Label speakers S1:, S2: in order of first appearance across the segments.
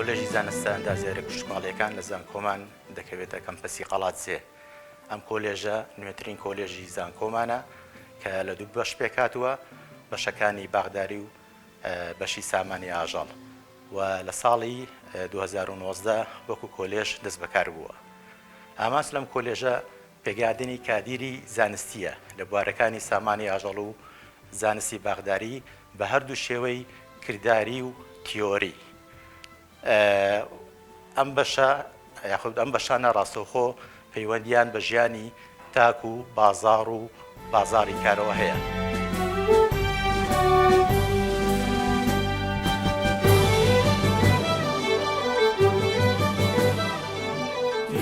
S1: کۆلێژی زانستە ئەندازیارە کوشتکۆڵیەکان لە زانکۆمان دەکەوێتە کەمپەسی قەڵات سێ. ئەم کۆلێژە نوێترین کۆلێژی زانکۆمانە کە لە دوو بەش پێکاتوە، بەشەکانی باغداری و بەشی سامانی ئاژەڵ، و لە ساڵی 2019 وەکو کۆلێژ دەست بەکار بووە. ئامانج لەم کۆلێژە پێگادنی کادیری زانستیە لە بوارەکانی سامانی ئاژەڵ و زانستی باغداری بە هەردوو شێوەی کردداری و تیۆری. ئەم بەشانە ڕاستەوخۆ پەیوەندیان بە ژیانی تاک و بازاڕ و بازاڕی کارەوە هەیە.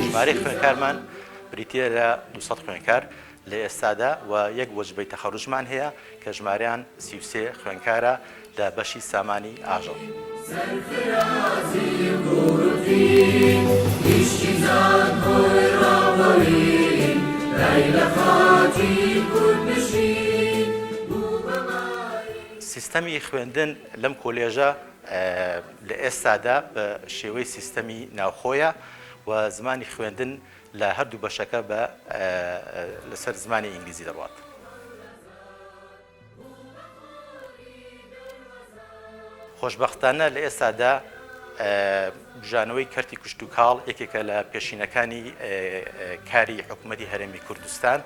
S1: ژمارەی خوێنکارمان بریتە لە 200 خوێنکار لە ئێستادا، و یەک وەجبەی تەخەڕوجمان هەیە کە ژمارەیان 33 خوێنکارە لە بەشی سامانی ئاژەڵ. سیستەمی خوێندن لەم کۆلێژە لە ئێستادا بە شێوەی سیستەمی ناوخۆیە، و زمانی خوێندن لە هەردوو بەشەکە لەسەر زمانی ئینگلیزی دەڕوات. خۆشبەختانە لە ئێستادا بژانەوەی کەرتی کوشت و کاڵ یەکێکە لە پێشینەکانی کاری حکوومەتی هەرێمی کوردستان،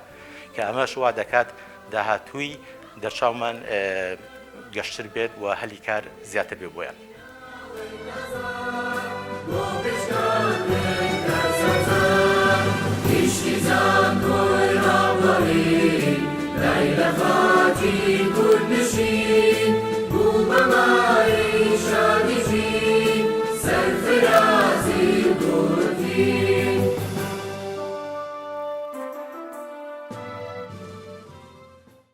S1: کە ئەمەش وا دەکات داهاتووی دەرچاومان گەشتر بێت و هەلی کار زیاتر بێ بۆیان.